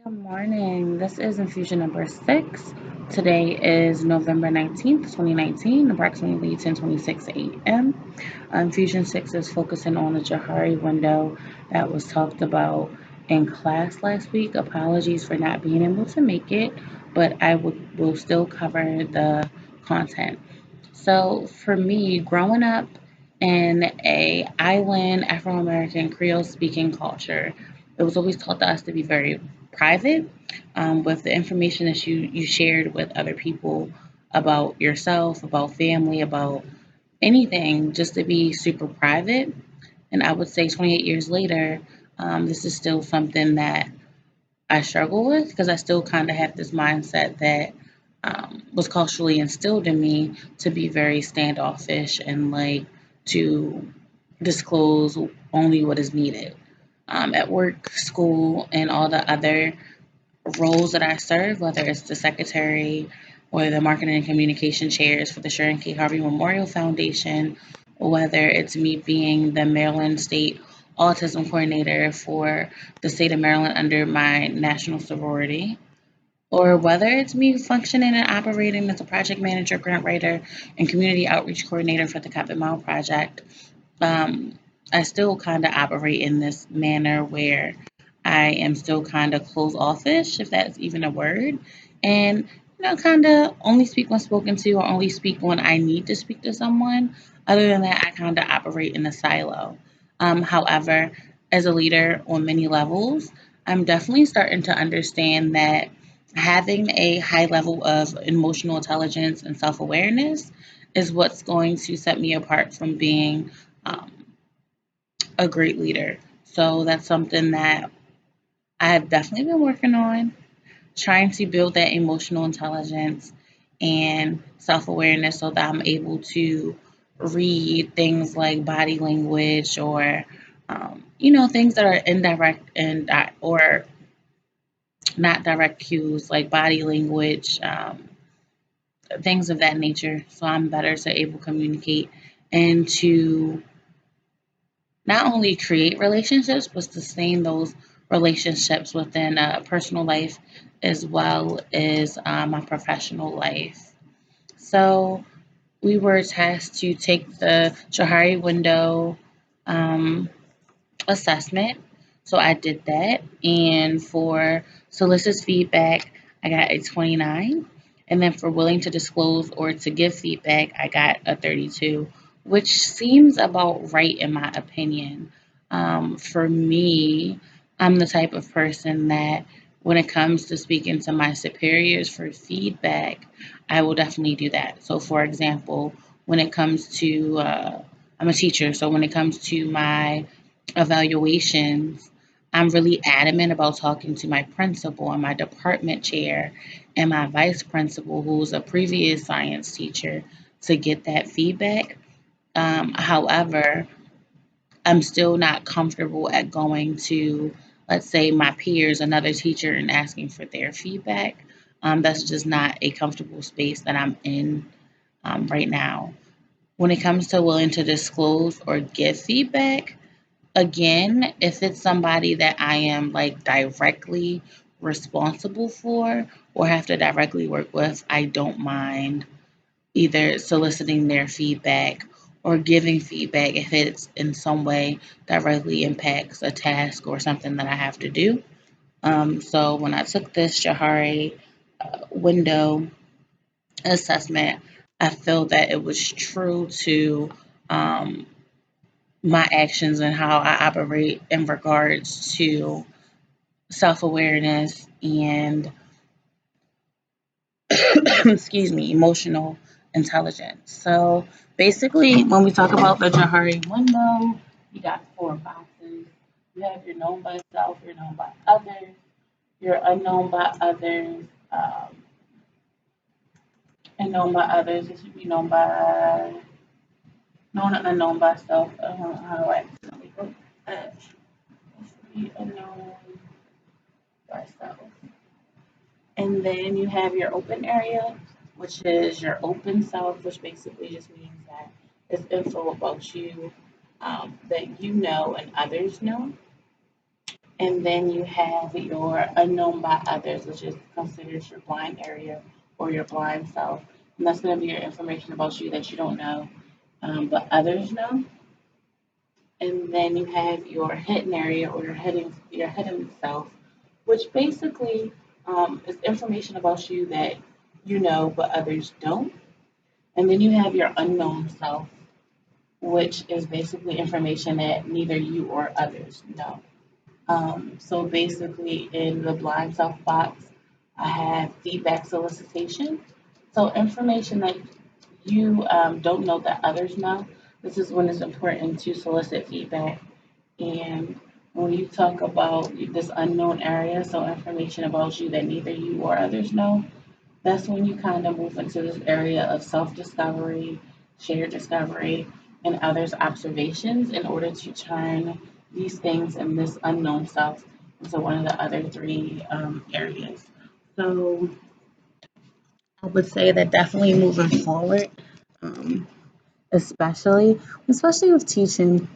Good morning. This is Infusion number 6. Today is November 19th, 2019, approximately 10:26 a.m. Infusion 6 is focusing on the Johari window that was talked about in class last week. Apologies for not being able to make it, but will still cover the content. So for me, growing up in a island Afro American Creole speaking culture, it was always taught to us to be very private with the information that you shared with other people about yourself, about family, about anything, just to be super private. And I would say 28 years later, this is still something that I struggle with because I still kind of have this mindset that was culturally instilled in me to be very standoffish and like to disclose only what is needed. At work, school, and all the other roles that I serve, whether it's the secretary or the marketing and communication chairs for the Sharon K. Harvey Memorial Foundation, whether it's me being the Maryland State Autism Coordinator for the state of Maryland under my national sorority, or whether it's me functioning and operating as a project manager, grant writer, and community outreach coordinator for the Carpet Mile Project. um, I still kind of operate in this manner where I am still kind of closed offish, if that's even a word, and kind of only speak when spoken to, or only speak when I need to speak to someone. Other than that, I kind of operate in a silo. However, as a leader on many levels, I'm definitely starting to understand that having a high level of emotional intelligence and self awareness is what's going to set me apart from being um, a great leader. So that's something that I have definitely been working on, trying to build that emotional intelligence and self awareness so that I'm able to read things like body language or, things that are indirect and or not direct cues like body language, things of that nature. So I'm better to able to communicate and to not only create relationships, but sustain those relationships within a personal life as well as my professional life. So we were tasked to take the Johari Window um, assessment. So I did that. And for solicit feedback, I got a 29. And then for willing to disclose or to give feedback, I got a 32, which seems about right in my opinion. For me, I'm the type of person that when it comes to speaking to my superiors for feedback, I will definitely do that. So, for example, when it comes to, I'm a teacher, so when it comes to my evaluations, I'm really adamant about talking to my principal and my department chair and my vice principal, who's a previous science teacher, to get that feedback. However, I'm still not comfortable at going to, let's say, my peers, another teacher, and asking for their feedback. That's just not a comfortable space that I'm in right now. When it comes to willing to disclose or give feedback, again, if it's somebody that I am like directly responsible for or have to directly work with, I don't mind either soliciting their feedback or giving feedback if it's in some way directly impacts a task or something that I have to do. So when I took this Johari window assessment, I feel that it was true to um, my actions and how I operate in regards to self awareness and, excuse me, emotional intelligence. So basically, when we talk about the Johari window, you got four boxes. You have your known by self, your known by others, your unknown by others, and known by others. It should be known by known and unknown by self. How do I accidentally go? It should be unknown by self. And then you have your open area, which is your open self, which basically just means that it's info about you that you know and others know. And then you have your unknown by others, which is considered your blind area or your blind self. And that's going to be your information about you that you don't know, but others know. And then you have your hidden area or your hidden self, which basically is information about you that you know but others don't. And then you have your unknown self, which is basically information that neither you or others know. So basically, in the blind self box, I have feedback solicitation. So information that you don't know that others know. This is when it's important to solicit feedback. And when you talk about this unknown area, so information about you that neither you or others know, that's when you kind of move into this area of self discovery, shared discovery, and others' observations in order to turn these things in this unknown self into one of the other three areas. So I would say that definitely moving forward, um, especially with teaching,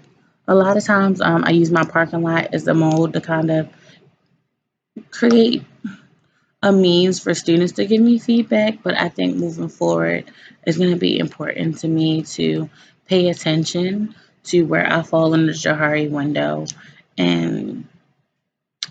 a lot of times I use my parking lot as a mode to kind of create a means for students to give me feedback, but I think moving forward it's going to be important to me to pay attention to where I fall in the Johari window and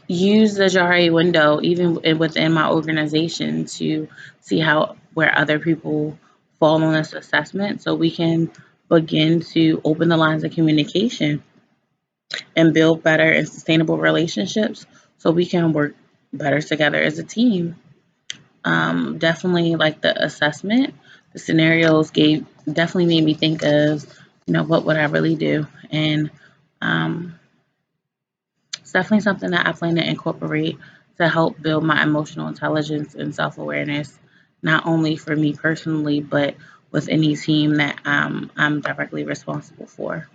use the Johari window even within my organization to see how where other people fall on this assessment so we can begin to open the lines of communication and build better and sustainable relationships so we can work better together as a team. Definitely like the assessment. The scenarios gave definitely made me think of, what would I really do? And um, it's definitely something that I plan to incorporate to help build my emotional intelligence and self awareness, not only for me personally, but with any team that I'm directly responsible for.